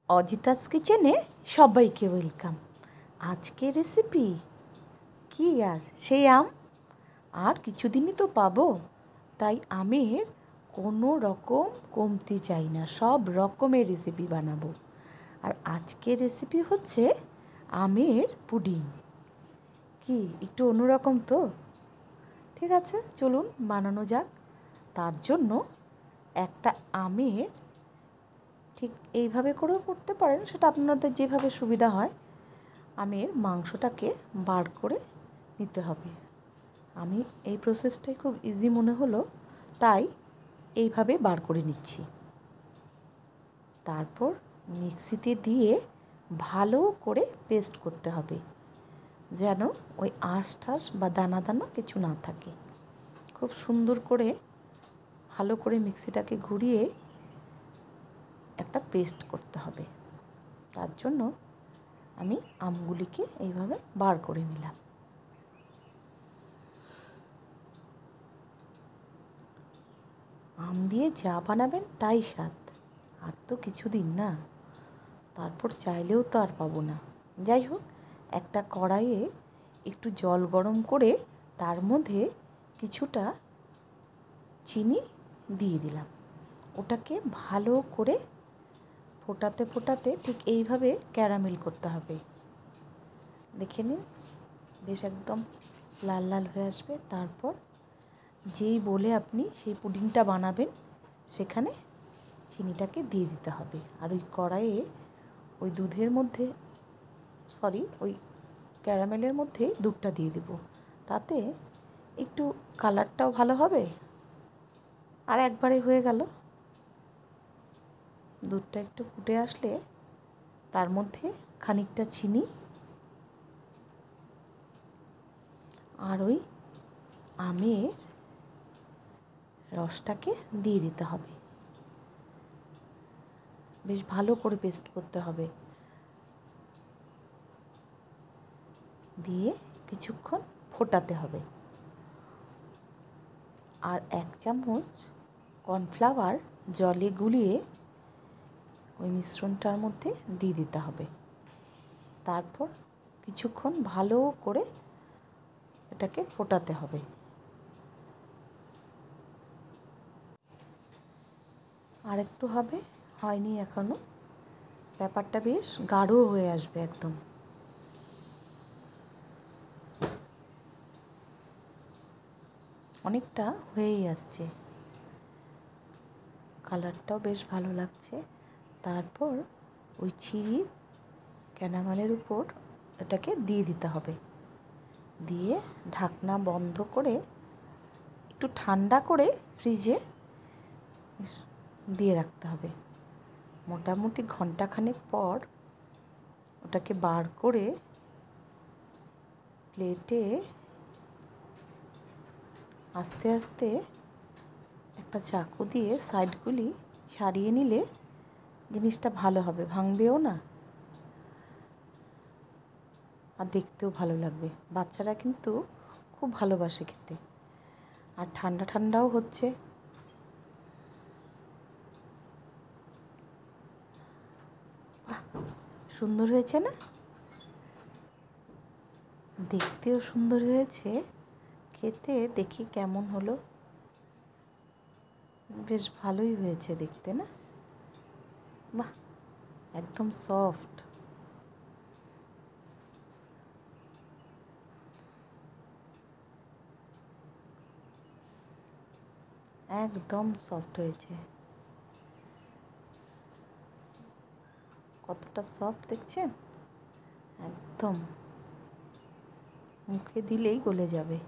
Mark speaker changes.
Speaker 1: অজিতাস কিচেনে সবাইকে ওয়েলকাম। আজকের রেসিপি কি আর সেই আম, আর কিছুদিনই তো পাবো, তাই আমের কোনো রকম কমতি চাই না, সব রকমের রেসিপি বানাবো। আর আজকের রেসিপি হচ্ছে আমের পুডিং। কি একটু অন্যরকম তো? ঠিক আছে, চলুন বানানো যাক। তার জন্য একটা আমের ঠিক এইভাবে করেও করতে পারেন, সেটা আপনাদের যেভাবে সুবিধা হয়। আমের মাংসটাকে বার করে নিতে হবে। আমি এই প্রসেসটাই খুব ইজি মনে হলো, তাই এইভাবে বার করে নিচ্ছি। তারপর মিক্সিতে দিয়ে ভালো করে পেস্ট করতে হবে, যেন ওই আঁশ ঠাস বা দানা দানা কিছু না থাকে। খুব সুন্দর করে ভালো করে মিক্সিটাকে ঘুরিয়ে একটা পেস্ট করতে হবে। তার জন্য আমি আমগুলিকে এইভাবে বার করে নিলাম। আম দিয়ে যা বানাবেন তাই স্বাদ, আর তো কিছুদিন না, তারপর চাইলেও তো আর পাবো না। যাই হোক, একটা কড়াইয়ে একটু জল গরম করে তার মধ্যে কিছুটা চিনি দিয়ে দিলাম। ওটাকে ভালো করে ফোটাতে ফোটাতে ঠিক এইভাবে ক্যারামেল করতে হবে। দেখে নিন, বেশ একদম লাল লাল হয়ে আসবে। তারপর যেই বলে আপনি সেই পুডিংটা বানাবেন সেখানে চিনিটাকে দিয়ে দিতে হবে। আর ওই কড়াইয়ে ওই দুধের মধ্যে ওই ক্যারামেলের মধ্যে দুধটা দিয়ে দেব, তাতে একটু কালারটাও ভালো হবে। আর একবারে হয়ে গেল। দুধটা একটু ফুটে আসলে তার মধ্যে খানিকটা চিনি আর ওই আমের রসটাকে দিয়ে দিতে হবে। বেশ ভালো করে পেস্ট করতে হবে, দিয়ে কিছুক্ষণ ফোটাতে হবে। আর 1 চামচ কর্নফ্লাওয়ার জলে গুলিয়ে ওই মিশ্রণটার মধ্যে দিয়ে দিতে হবে। তারপর কিছুক্ষণ ভালো করে এটাকে ফোটাতে হবে। আর একটু হবে, হয়নি এখনো। ব্যাপারটা বেশ গাঢ় হয়ে আসবে একদম। অনেকটা হয়েই আসছে, কালারটাও বেশ ভালো লাগছে। তারপর ওই চিনির ক্যারামেলের উপর এটাকে দিয়ে দিতে হবে, দিয়ে ঢাকনা বন্ধ করে একটু ঠান্ডা করে ফ্রিজে দিয়ে রাখতে হবে। মোটামুটি ঘন্টাখানেক পর ওটাকে বার করে প্লেটে আস্তে আস্তে একটা চাকু দিয়ে সাইডগুলি ছাড়িয়ে নিলে জিনিসটা ভালো হবে, ভাঙবেও না, আর দেখতেও ভালো লাগবে। বাচ্চারা কিন্তু খুব ভালোবাসে খেতে। আর ঠান্ডা ঠান্ডাও হচ্ছে। সুন্দর হয়েছে না? দেখতেও সুন্দর হয়েছে, খেতে দেখি কেমন হলো। বেশ ভালোই হয়েছে দেখতে, না? বাহ, একদম সফট। একদম সফট হয়েছে। কতটা সফট দেখছেন? একদম মুখে দিলেই গলে যাবে।